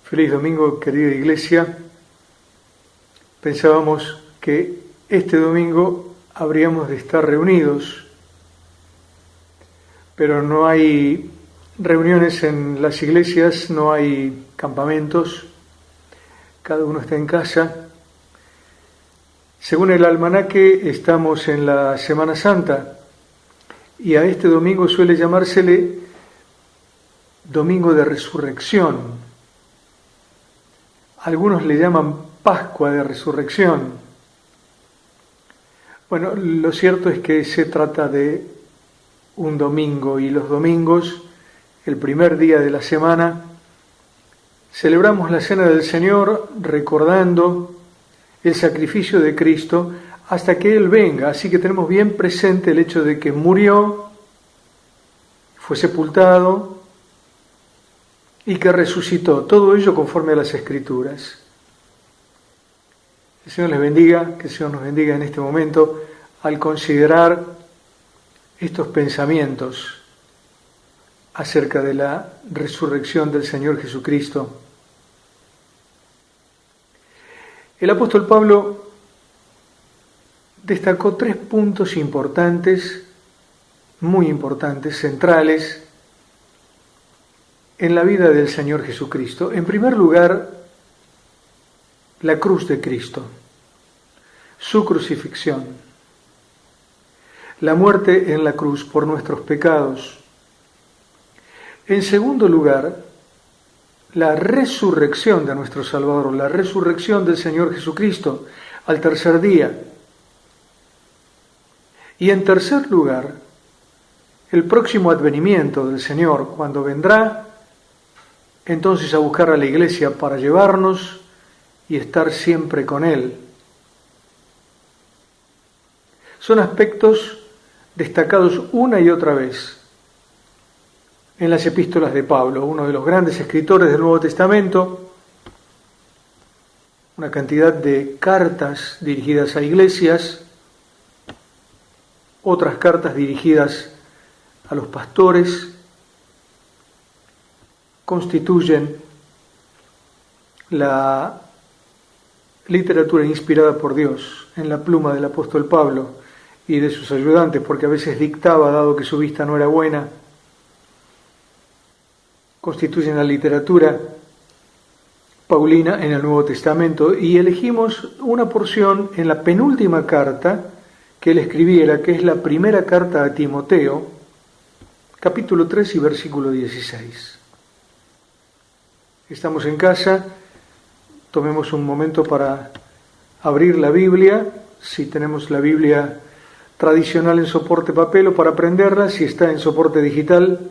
Feliz domingo, querida iglesia. Pensábamos que este domingo habríamos de estar reunidos, pero no hay reuniones en las iglesias, no hay campamentos, cada uno está en casa. Según el almanaque, estamos en la Semana Santa y a este domingo suele llamársele Domingo de Resurrección. Algunos le llaman Pascua de Resurrección. Bueno, lo cierto es que se trata de un domingo y los domingos, el primer día de la semana, celebramos la Cena del Señor recordando el sacrificio de Cristo hasta que Él venga. Así que tenemos bien presente el hecho de que murió, fue sepultado y que resucitó. Todo ello conforme a las Escrituras. Que el Señor les bendiga, que el Señor nos bendiga en este momento al considerar estos pensamientos acerca de la resurrección del Señor Jesucristo. El apóstol Pablo destacó 3 puntos importantes, muy importantes, centrales, en la vida del Señor Jesucristo. En primer lugar, la cruz de Cristo, su crucifixión, la muerte en la cruz por nuestros pecados. En segundo lugar, la resurrección de nuestro Salvador, la resurrección del Señor Jesucristo al tercer día. Y en tercer lugar, el próximo advenimiento del Señor, cuando vendrá entonces a buscar a la iglesia para llevarnos y estar siempre con Él. Son aspectos destacados una y otra vez en las epístolas de Pablo, uno de los grandes escritores del Nuevo Testamento, una cantidad de cartas dirigidas a iglesias, otras cartas dirigidas a los pastores, constituyen la literatura inspirada por Dios en la pluma del apóstol Pablo y de sus ayudantes, porque a veces dictaba, dado que su vista no era buena. Constituyen la literatura paulina en el Nuevo Testamento, y elegimos una porción en la penúltima carta que él escribiera, que es la primera carta a Timoteo, capítulo 3 y versículo 16. Estamos en casa, tomemos un momento para abrir la Biblia, si tenemos la Biblia tradicional en soporte papel o para aprenderla, si está en soporte digital.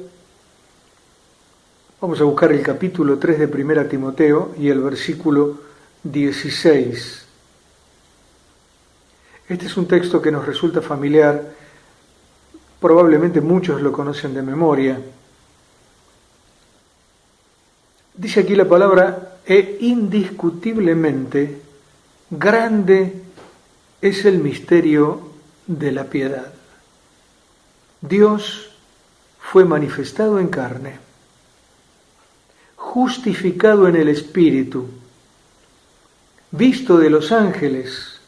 Vamos a buscar el capítulo 3 de 1 Timoteo y el versículo 16. Este es un texto que nos resulta familiar, probablemente muchos lo conocen de memoria. Dice aquí la palabra: e indiscutiblemente grande es el misterio de la piedad. Dios fue manifestado en carne, justificado en el Espíritu, visto de los ángeles,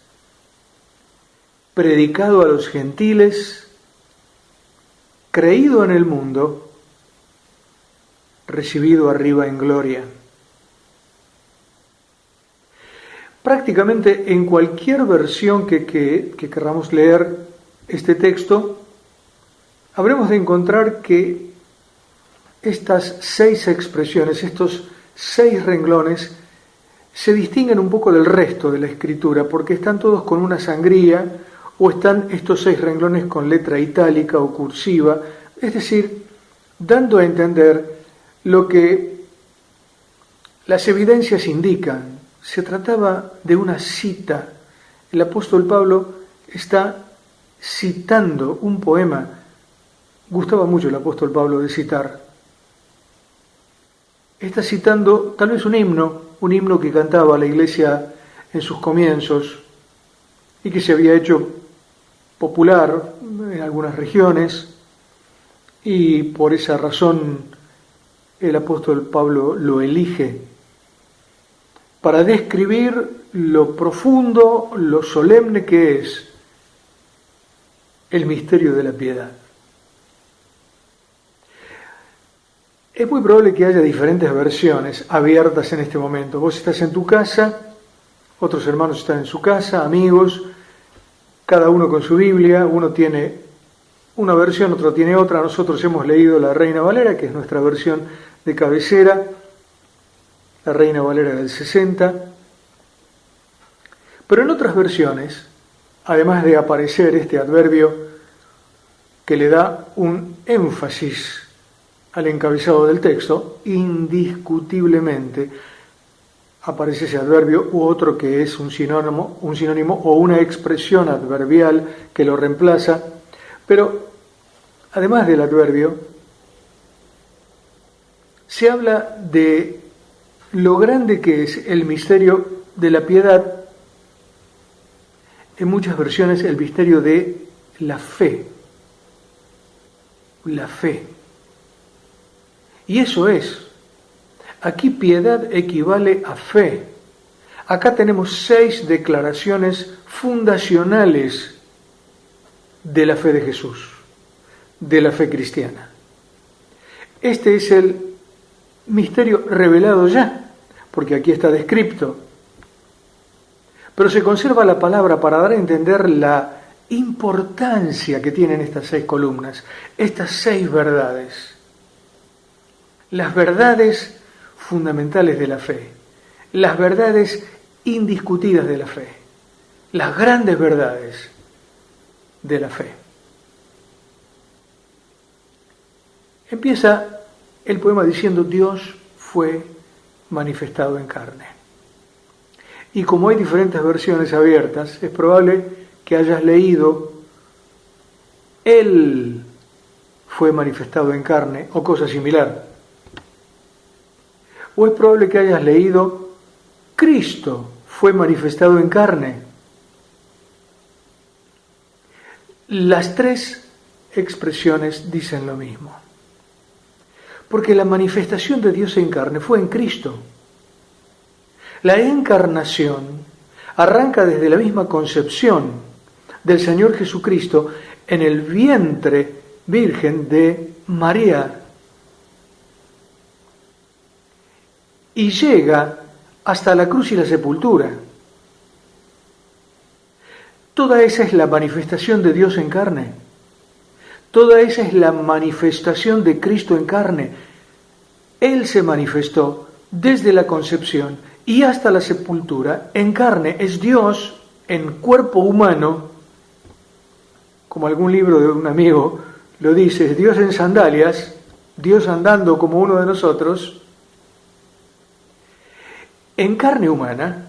predicado a los gentiles, creído en el mundo, recibido arriba en gloria. Prácticamente en cualquier versión que queramos leer este texto, habremos de encontrar que estas 6 expresiones, estos 6 renglones, se distinguen un poco del resto de la escritura, porque están todos con una sangría, o están estos 6 renglones con letra itálica o cursiva, es decir, dando a entender lo que las evidencias indican. Se trataba de una cita. El apóstol Pablo está citando un poema. Gustaba mucho el apóstol Pablo de citar. Está citando tal vez un himno que cantaba la iglesia en sus comienzos y que se había hecho popular en algunas regiones, y por esa razón el apóstol Pablo lo elige para describir lo profundo, lo solemne que es el misterio de la piedad. Es muy probable que haya diferentes versiones abiertas en este momento. Vos estás en tu casa, otros hermanos están en su casa, amigos, cada uno con su Biblia, uno tiene una versión, otro tiene otra. Nosotros hemos leído la Reina Valera, que es nuestra versión de cabecera, la Reina Valera del 60. Pero en otras versiones, además de aparecer este adverbio que le da un énfasis al encabezado del texto, indiscutiblemente aparece ese adverbio u otro que es un sinónimo o una expresión adverbial que lo reemplaza. Pero además del adverbio, se habla de lo grande que es el misterio de la piedad, en muchas versiones el misterio de la fe. La fe. Y eso es. Aquí piedad equivale a fe. Acá tenemos 6 declaraciones fundacionales de la fe de Jesús, de la fe cristiana. Este es el misterio revelado ya, porque aquí está descrito. Pero se conserva la palabra para dar a entender la importancia que tienen estas 6 columnas, estas 6 verdades. Las verdades fundamentales de la fe, las verdades indiscutidas de la fe, las grandes verdades de la fe. Empieza el poema diciendo: Dios fue manifestado en carne. Y como hay diferentes versiones abiertas, es probable que hayas leído Él fue manifestado en carne o cosa similar. O es probable que hayas leído Cristo fue manifestado en carne. Las 3 expresiones dicen lo mismo. Porque la manifestación de Dios en carne fue en Cristo. La encarnación arranca desde la misma concepción del Señor Jesucristo en el vientre virgen de María. Y llega hasta la cruz y la sepultura. Toda esa es la manifestación de Dios en carne. Toda esa es la manifestación de Cristo en carne. Él se manifestó desde la concepción y hasta la sepultura en carne. Es Dios en cuerpo humano, como algún libro de un amigo lo dice, es Dios en sandalias, Dios andando como uno de nosotros, en carne humana,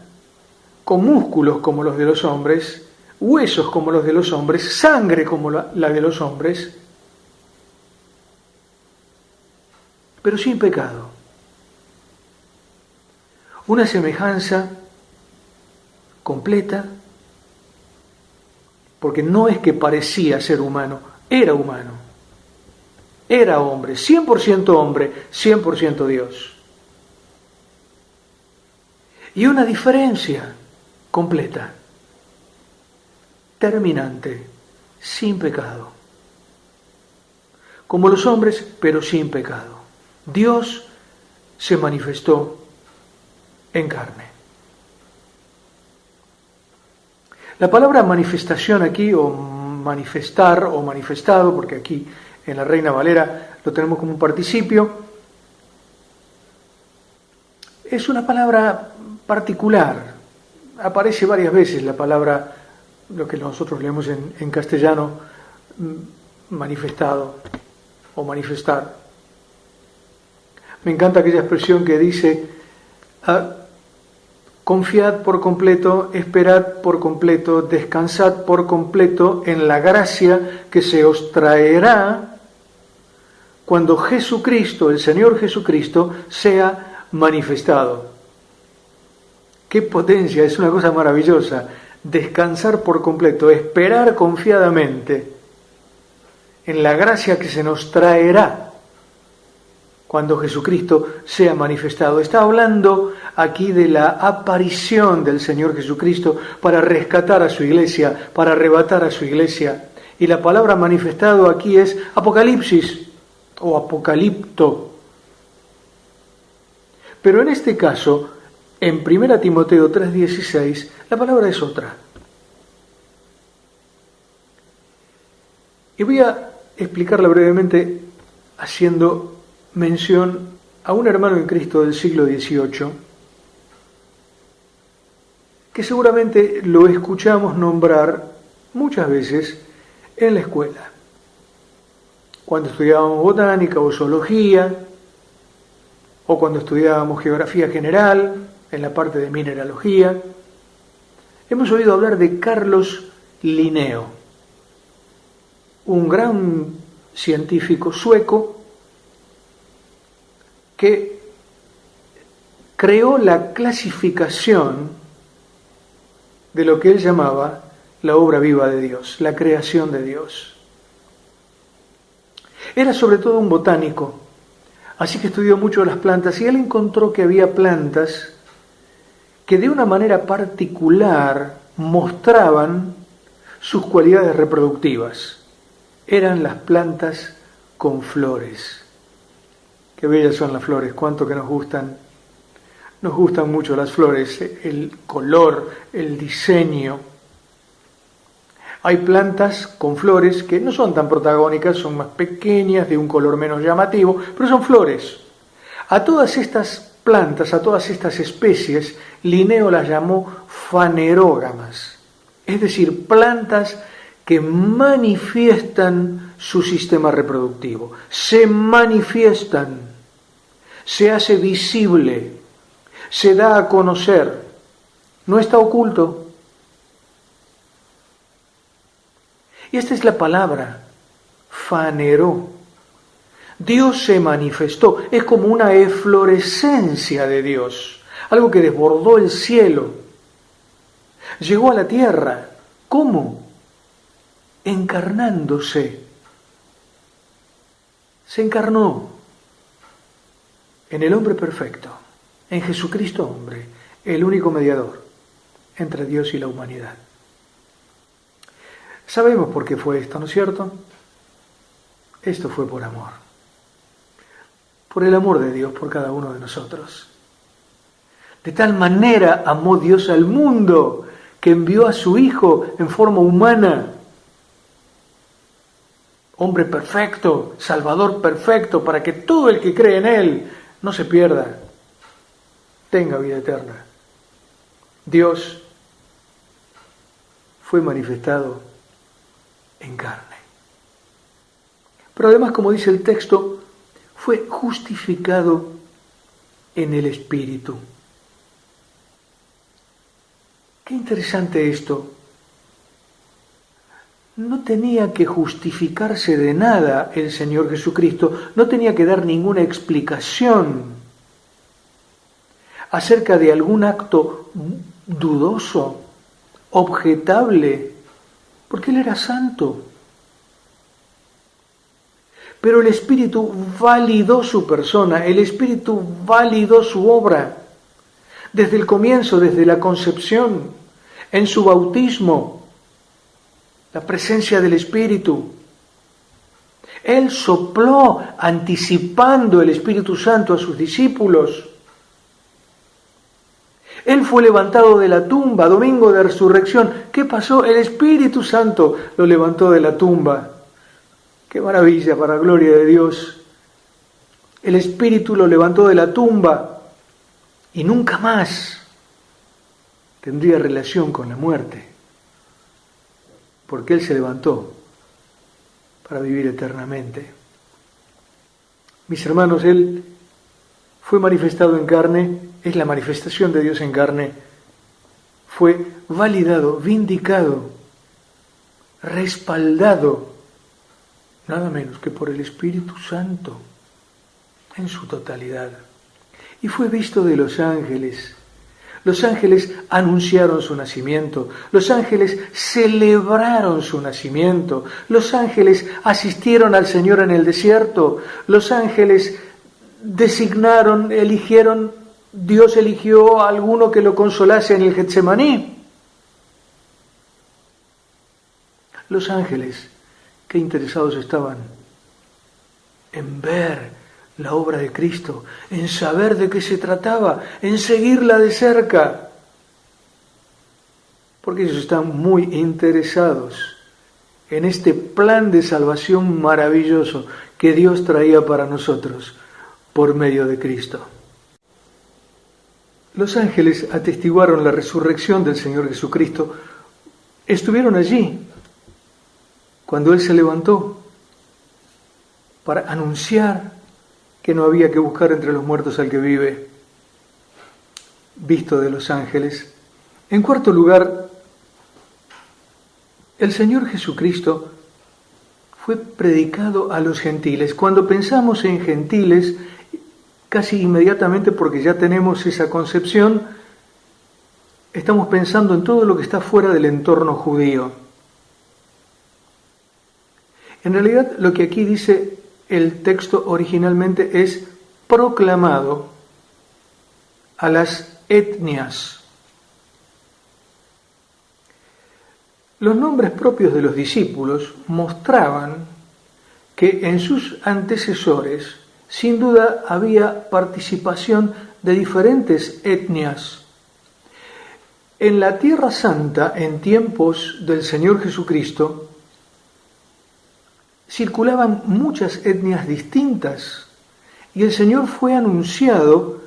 con músculos como los de los hombres, huesos como los de los hombres, sangre como la de los hombres, pero sin pecado. Una semejanza completa, porque no es que parecía ser humano, era humano, era hombre, 100% Dios. Y una diferencia completa, terminante, sin pecado. Como los hombres, pero sin pecado. Dios se manifestó en carne. La palabra manifestación aquí, o manifestar, o manifestado, porque aquí en la Reina Valera lo tenemos como un participio, es una palabra particular. Aparece varias veces la palabra, lo que nosotros leemos en castellano, manifestado o manifestar. Me encanta aquella expresión que dice: confiad por completo, esperad por completo, descansad por completo en la gracia que se os traerá cuando Jesucristo, el Señor Jesucristo, sea manifestado. ¡Qué potencia! Es una cosa maravillosa. Descansar por completo, esperar confiadamente en la gracia que se nos traerá cuando Jesucristo sea manifestado. Está hablando aquí de la aparición del Señor Jesucristo para rescatar a su iglesia, para arrebatar a su iglesia. Y la palabra manifestado aquí es apocalipsis o apocalipto. Pero en este caso, en 1 Timoteo 3:16, la palabra es otra. Y voy a explicarla brevemente haciendo mención a un hermano en Cristo del siglo XVIII, que seguramente lo escuchamos nombrar muchas veces en la escuela. Cuando estudiábamos botánica o zoología, o cuando estudiábamos geografía general, en la parte de mineralogía, hemos oído hablar de Carlos Linneo, un gran científico sueco que creó la clasificación de lo que él llamaba la obra viva de Dios, la creación de Dios. Era sobre todo un botánico, así que estudió mucho las plantas y él encontró que había plantas que de una manera particular mostraban sus cualidades reproductivas. Eran las plantas con flores. Qué bellas son las flores, cuánto que nos gustan. Nos gustan mucho las flores, el color, el diseño. Hay plantas con flores que no son tan protagónicas, son más pequeñas, de un color menos llamativo, pero son flores. A todas estas plantas, a todas estas especies, Linneo las llamó fanerógamas, es decir, plantas que manifiestan su sistema reproductivo, se manifiestan, se hace visible, se da a conocer, no está oculto. Y esta es la palabra, faneró. Dios se manifestó, es como una eflorescencia de Dios, algo que desbordó el cielo, llegó a la tierra. ¿Cómo? Encarnándose. Se encarnó en el hombre perfecto, en Jesucristo hombre, el único mediador entre Dios y la humanidad. Sabemos por qué fue esto, ¿no es cierto? Esto fue por amor. Por el amor de Dios por cada uno de nosotros. De tal manera amó Dios al mundo que envió a su Hijo en forma humana, hombre perfecto, Salvador perfecto, para que todo el que cree en Él no se pierda, tenga vida eterna. Dios fue manifestado en carne. Pero además, como dice el texto, fue justificado en el Espíritu. Qué interesante esto. No tenía que justificarse de nada el Señor Jesucristo, no tenía que dar ninguna explicación acerca de algún acto dudoso, objetable, porque Él era santo. Pero el Espíritu validó su persona, el Espíritu validó su obra, desde el comienzo, desde la concepción, en su bautismo, la presencia del Espíritu. Él sopló anticipando el Espíritu Santo a sus discípulos. Él fue levantado de la tumba, domingo de resurrección. ¿Qué pasó? El Espíritu Santo lo levantó de la tumba. ¡Qué maravilla para la gloria de Dios! El Espíritu lo levantó de la tumba y nunca más tendría relación con la muerte, porque Él se levantó para vivir eternamente. Mis hermanos, Él fue manifestado en carne, es la manifestación de Dios en carne, fue validado, vindicado, respaldado, nada menos que por el Espíritu Santo en su totalidad. Y fue visto de los ángeles. Los ángeles anunciaron su nacimiento, los ángeles celebraron su nacimiento, los ángeles asistieron al Señor en el desierto, los ángeles Dios eligió a alguno que lo consolase en el Getsemaní. Los ángeles, qué interesados estaban en ver la obra de Cristo, en saber de qué se trataba, en seguirla de cerca, porque ellos están muy interesados en este plan de salvación maravilloso que Dios traía para nosotros por medio de Cristo. Los ángeles atestiguaron la resurrección del Señor Jesucristo, estuvieron allí cuando Él se levantó para anunciar que no había que buscar entre los muertos al que vive, visto de los ángeles. En cuarto lugar, el Señor Jesucristo fue predicado a los gentiles. Cuando pensamos en gentiles, casi inmediatamente, porque ya tenemos esa concepción, estamos pensando en todo lo que está fuera del entorno judío. En realidad, lo que aquí dice el texto originalmente es proclamado a las etnias. Los nombres propios de los discípulos mostraban que en sus antecesores, sin duda, había participación de diferentes etnias. En la Tierra Santa, en tiempos del Señor Jesucristo, circulaban muchas etnias distintas y el Señor fue anunciado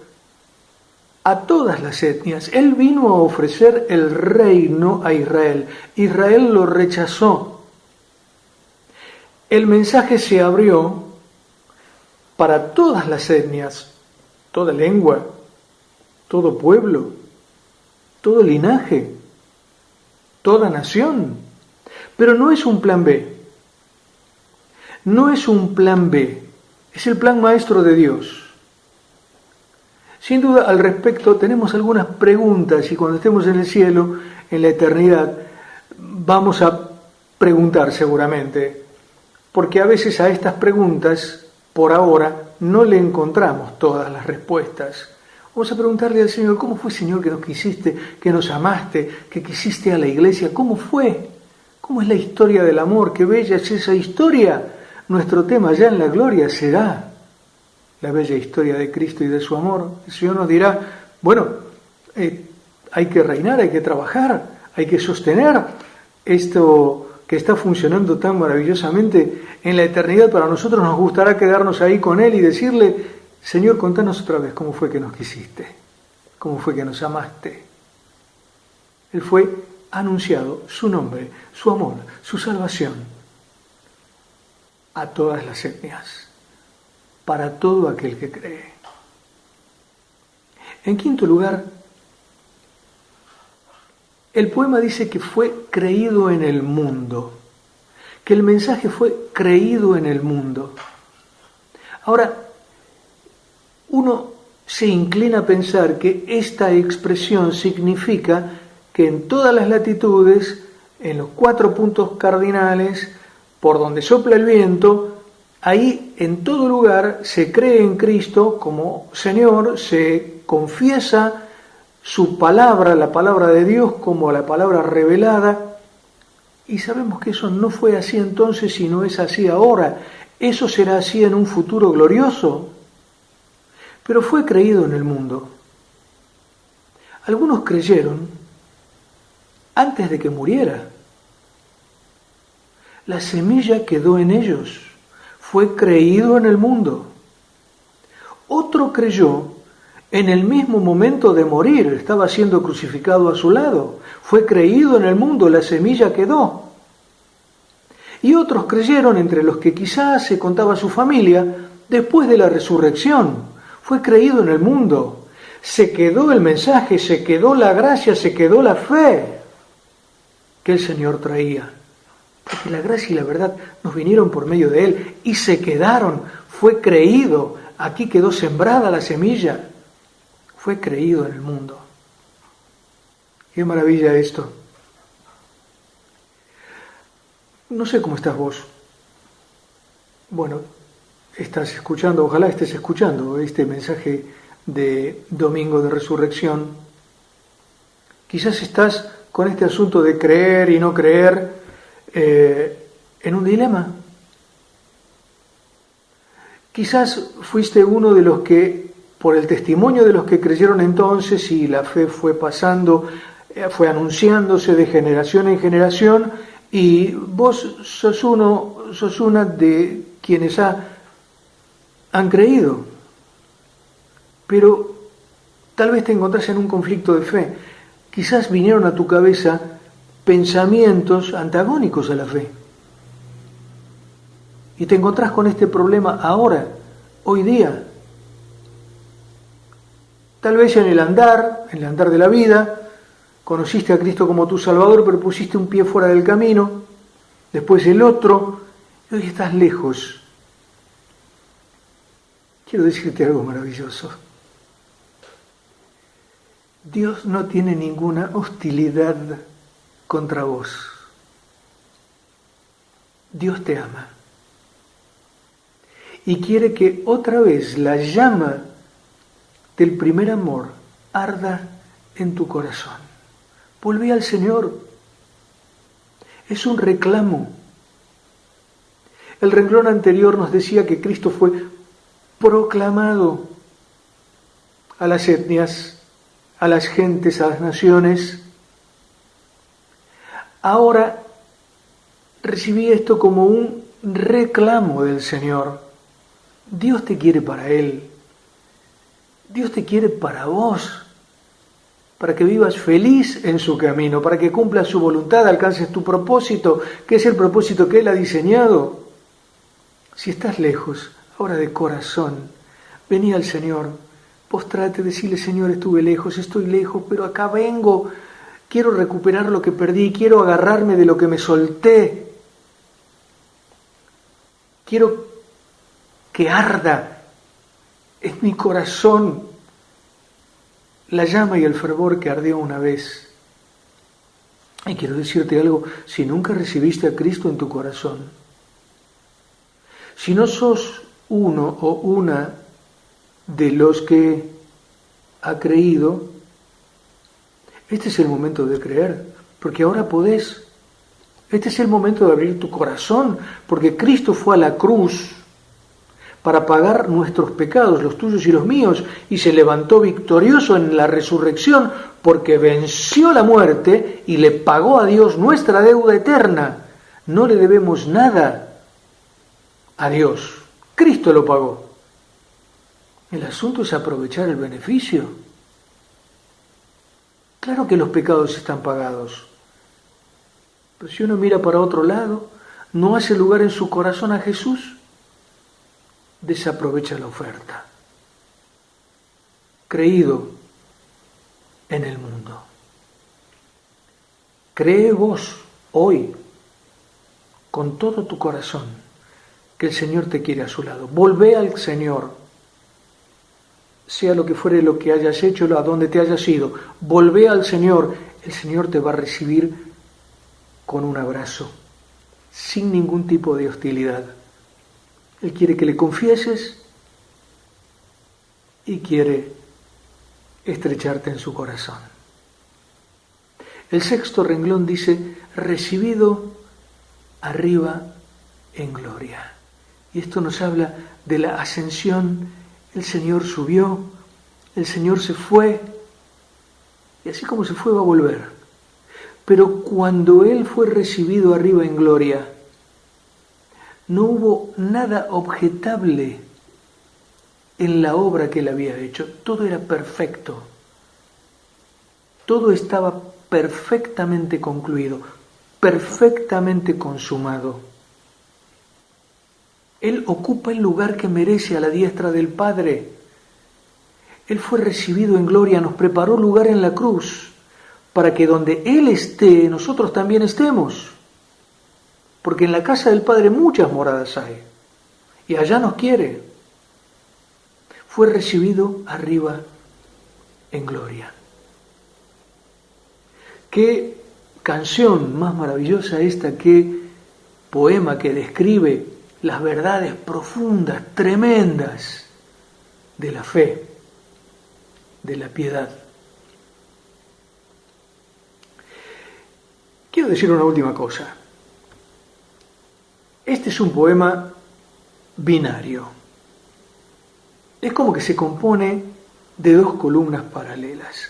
a todas las etnias. Él vino a ofrecer el reino a Israel. Israel lo rechazó. El mensaje se abrió para todas las etnias, toda lengua, todo pueblo, todo linaje, toda nación. Pero no es un plan B. No es un plan B, es el plan maestro de Dios. Sin duda, al respecto, tenemos algunas preguntas y cuando estemos en el cielo, en la eternidad, vamos a preguntar seguramente, porque a veces a estas preguntas, por ahora, no le encontramos todas las respuestas. Vamos a preguntarle al Señor, ¿cómo fue, Señor, que nos quisiste, que nos amaste, que quisiste a la iglesia? ¿Cómo fue? ¿Cómo es la historia del amor? ¡Qué bella es esa historia! Nuestro tema ya en la gloria será la bella historia de Cristo y de su amor. El Señor nos dirá, bueno, hay que reinar, hay que trabajar, hay que sostener esto que está funcionando tan maravillosamente en la eternidad. Para nosotros nos gustará quedarnos ahí con Él y decirle, Señor, contanos otra vez cómo fue que nos quisiste, cómo fue que nos amaste. Él fue anunciado, su nombre, su amor, su salvación, a todas las etnias, para todo aquel que cree. En quinto lugar, el poema dice que fue creído en el mundo, que el mensaje fue creído en el mundo. Ahora, uno se inclina a pensar que esta expresión significa que en todas las latitudes, en los 4 puntos cardinales, por donde sopla el viento, ahí en todo lugar se cree en Cristo como Señor, se confiesa su palabra, la palabra de Dios, como la palabra revelada, y sabemos que eso no fue así entonces y no es así ahora. Eso será así en un futuro glorioso, pero fue creído en el mundo. Algunos creyeron antes de que muriera. La semilla quedó en ellos, fue creído en el mundo. Otro creyó en el mismo momento de morir, estaba siendo crucificado a su lado, fue creído en el mundo, la semilla quedó. Y otros creyeron, entre los que quizás se contaba su familia, después de la resurrección, fue creído en el mundo. Se quedó el mensaje, se quedó la gracia, se quedó la fe que el Señor traía. Porque la gracia y la verdad nos vinieron por medio de Él y se quedaron, fue creído, aquí quedó sembrada la semilla, fue creído en el mundo. Qué maravilla esto. No sé cómo estás vos. Bueno, estás escuchando, ojalá estés escuchando este mensaje de Domingo de Resurrección. Quizás estás con este asunto de creer y no creer en un dilema. Quizás fuiste uno de los que, por el testimonio de los que creyeron entonces y la fe fue pasando, fue anunciándose de generación en generación, y vos sos una de quienes han creído, pero tal vez te encontrás en un conflicto de fe. Quizás vinieron a tu cabeza pensamientos antagónicos a la fe. Y te encontrás con este problema ahora, hoy día. Tal vez en el andar de la vida, conociste a Cristo como tu Salvador, pero pusiste un pie fuera del camino, después el otro, y hoy estás lejos. Quiero decirte algo maravilloso. Dios no tiene ninguna hostilidad contra vos. Dios te ama. Y quiere que otra vez la llama del primer amor arda en tu corazón. Volví al Señor. Es un reclamo. El renglón anterior nos decía que Cristo fue proclamado a las etnias, a las gentes, a las naciones. Ahora recibí esto como un reclamo del Señor. Dios te quiere para Él. Dios te quiere para vos, para que vivas feliz en su camino, para que cumplas su voluntad, alcances tu propósito, que es el propósito que Él ha diseñado. Si estás lejos, ahora de corazón, vení al Señor, postrate, decirle: Señor, estuve lejos, estoy lejos, pero acá vengo, quiero recuperar lo que perdí, quiero agarrarme de lo que me solté, quiero que arda en mi corazón la llama y el fervor que ardió una vez. Y quiero decirte algo: si nunca recibiste a Cristo en tu corazón, si no sos uno o una de los que ha creído, este es el momento de creer, porque ahora podés. Este es el momento de abrir tu corazón, porque Cristo fue a la cruz para pagar nuestros pecados, los tuyos y los míos, y se levantó victorioso en la resurrección, porque venció la muerte y le pagó a Dios nuestra deuda eterna. No le debemos nada a Dios. Cristo lo pagó. El asunto es aprovechar el beneficio. Claro que los pecados están pagados, pero si uno mira para otro lado, no hace lugar en su corazón a Jesús, desaprovecha la oferta. Creído en el mundo. Cree vos hoy, con todo tu corazón, que el Señor te quiere a su lado. Volvé al Señor, sea lo que fuere lo que hayas hecho, a donde te hayas ido. Volvé al Señor. El Señor te va a recibir con un abrazo, sin ningún tipo de hostilidad. Él quiere que le confieses y quiere estrecharte en su corazón. El sexto renglón dice: recibido arriba en gloria. Y esto nos habla de la ascensión. El Señor subió, el Señor se fue, y así como se fue va a volver. Pero cuando Él fue recibido arriba en gloria, no hubo nada objetable en la obra que Él había hecho. Todo era perfecto. Todo estaba perfectamente concluido, perfectamente consumado. Él ocupa el lugar que merece a la diestra del Padre. Él fue recibido en gloria, nos preparó lugar en la cruz, para que donde Él esté, nosotros también estemos. Porque en la casa del Padre muchas moradas hay, y allá nos quiere. Fue recibido arriba en gloria. Qué canción más maravillosa esta, qué poema que describe las verdades profundas, tremendas de la fe, de la piedad. Quiero decir una última cosa. Este es un poema binario. Es como que se compone de dos columnas paralelas.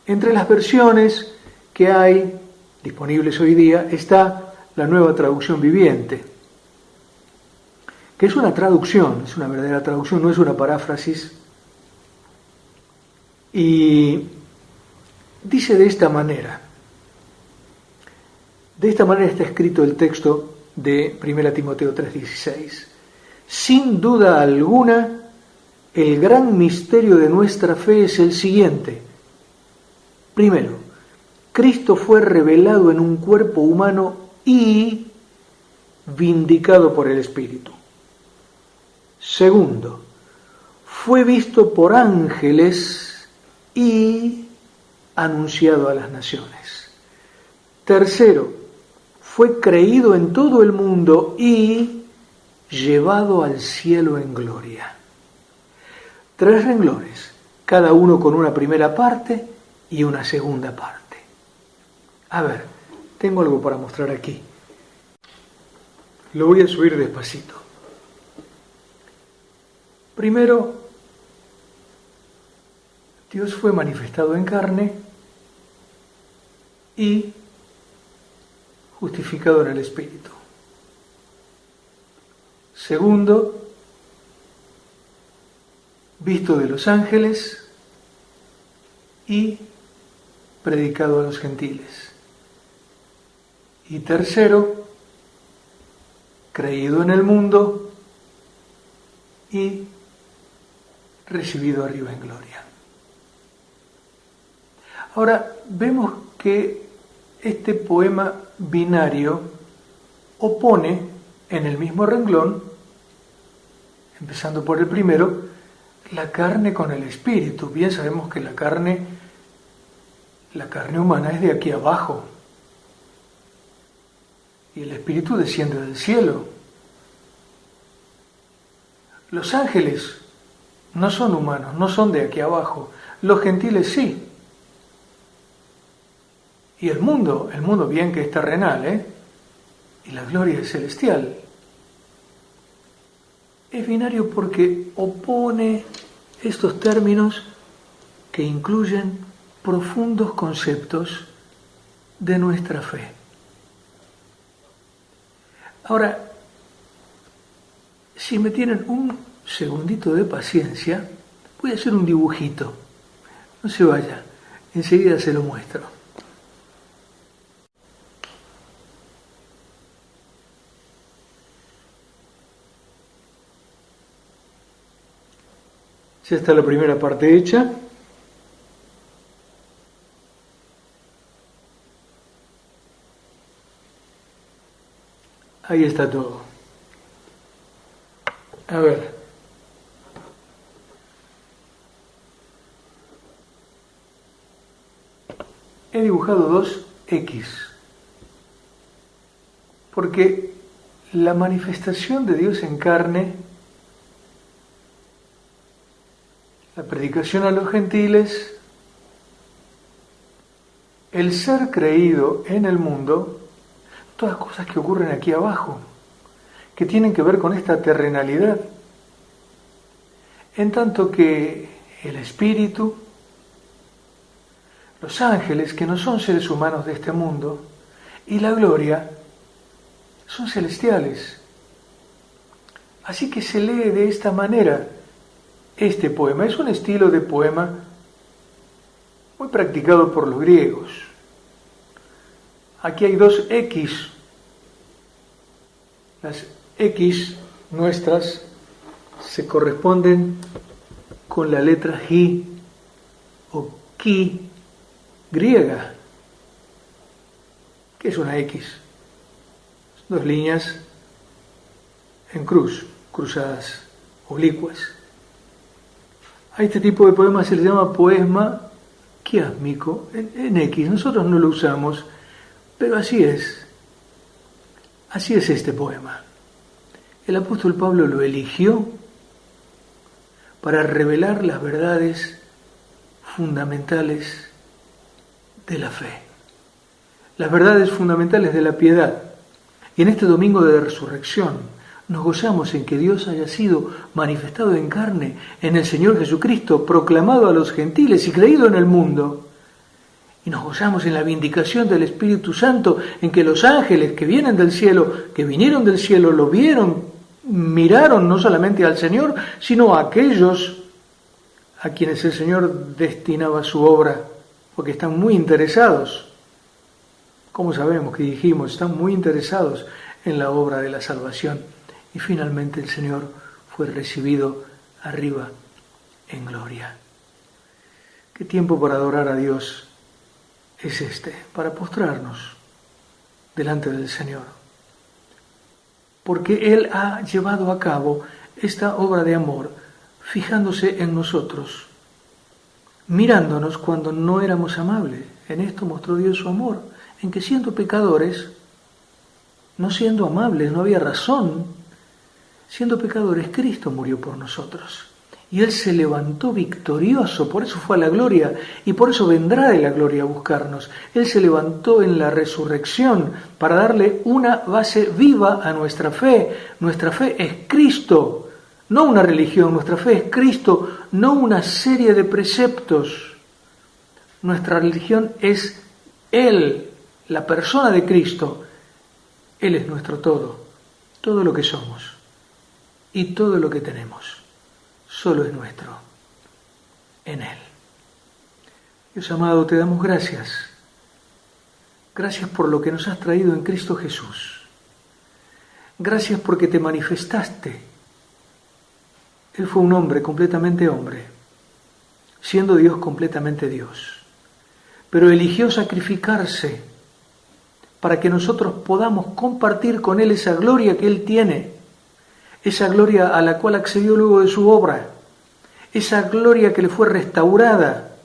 Entre las versiones que hay disponibles hoy día está la Nueva Traducción Viviente, que es una traducción, es una verdadera traducción, no es una paráfrasis. Y dice de esta manera está escrito el texto de 1 Timoteo 3:16. Sin duda alguna, el gran misterio de nuestra fe es el siguiente. Primero, Cristo fue revelado en un cuerpo humano y vindicado por el Espíritu. Segundo, fue visto por ángeles y anunciado a las naciones. Tercero, fue creído en todo el mundo y llevado al cielo en gloria. 3 renglones, cada uno con una primera parte y una segunda parte. A ver, tengo algo para mostrar aquí. Lo voy a subir despacito. Primero, Dios fue manifestado en carne y justificado en el Espíritu. Segundo, visto de los ángeles y predicado a los gentiles. Y tercero, creído en el mundo y recibido arriba en gloria. Ahora, vemos que este poema binario opone en el mismo renglón, empezando por el primero, la carne con el espíritu. Bien sabemos que la carne humana es de aquí abajo y el espíritu desciende del cielo. Los ángeles no son humanos, no son de aquí abajo. Los gentiles sí. Y el mundo bien que es terrenal, y la gloria es celestial. Es binario porque opone estos términos que incluyen profundos conceptos de nuestra fe. Ahora, si me tienen un segundito de paciencia, voy a hacer un dibujito. No se vaya, enseguida se lo muestro. Ya está la primera parte hecha. Ahí está todo. A ver. He dibujado 2 X. Porque la manifestación de Dios en carne, la predicación a los gentiles, el ser creído en el mundo, todas cosas que ocurren aquí abajo, que tienen que ver con esta terrenalidad. En tanto que el espíritu, los ángeles, que no son seres humanos de este mundo, y la gloria, son celestiales. Así que se lee de esta manera este poema. Es un estilo de poema muy practicado por los griegos. Aquí hay 2 X. Las X nuestras se corresponden con la letra Ji o Ki griega. ¿Qué es una X? 2 líneas en cruz, cruzadas, oblicuas. A este tipo de poema se le llama poema quiásmico, en X. Nosotros no lo usamos, pero así es. Así es este poema. el apóstol Pablo lo eligió para revelar las verdades fundamentales de la fe, las verdades fundamentales de la piedad. Y en este domingo de resurrección nos gozamos en que Dios haya sido manifestado en carne en el Señor Jesucristo, proclamado a los gentiles y creído en el mundo. Y nos gozamos en la vindicación del Espíritu Santo, en que los ángeles que vienen del cielo, que vinieron del cielo, lo vieron, miraron no solamente al Señor, sino a aquellos a quienes el Señor destinaba su obra, porque están muy interesados. ¿Cómo sabemos que dijimos? Están muy interesados en la obra de la salvación. Y finalmente el Señor fue recibido arriba en gloria. ¿Qué tiempo para adorar a Dios es este? Para postrarnos delante del Señor. Porque Él ha llevado a cabo esta obra de amor, fijándose en nosotros, mirándonos cuando no éramos amables. En esto mostró Dios su amor, en que siendo pecadores, no siendo amables, no había razón, siendo pecadores, Cristo murió por nosotros. Y Él se levantó victorioso, por eso fue a la gloria, y por eso vendrá de la gloria a buscarnos. Él se levantó en la resurrección para darle una base viva a nuestra fe. Nuestra fe es Cristo, no una religión, nuestra fe es Cristo, no una serie de preceptos. Nuestra religión es Él, la persona de Cristo. Él es nuestro todo lo que somos y todo lo que tenemos. Solo es nuestro, en Él. Dios amado, te damos gracias. Gracias por lo que nos has traído en Cristo Jesús. Gracias porque te manifestaste. Él fue un hombre completamente hombre, siendo Dios completamente Dios. Pero eligió sacrificarse para que nosotros podamos compartir con Él esa gloria que Él tiene, esa gloria a la cual accedió luego de su obra, esa gloria que le fue restaurada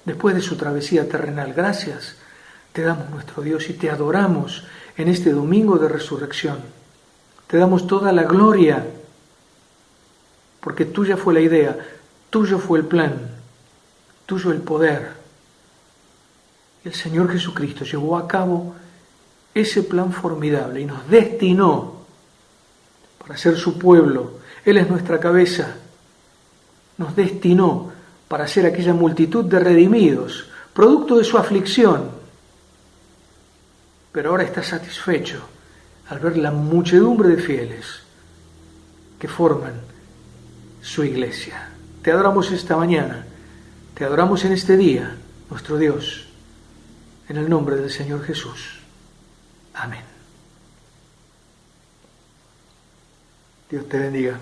después de su travesía terrenal. Gracias te damos, nuestro Dios, y te adoramos en este domingo de resurrección. Te damos toda la gloria, porque tuya fue la idea, tuyo fue el plan, tuyo el poder. El Señor Jesucristo llevó a cabo ese plan formidable y nos destinó para ser su pueblo. Él es nuestra cabeza. Nos destinó para ser aquella multitud de redimidos, producto de su aflicción. Pero ahora está satisfecho al ver la muchedumbre de fieles que forman su iglesia. Te adoramos esta mañana, te adoramos en este día, nuestro Dios, en el nombre del Señor Jesús. Amén. Dios te bendiga.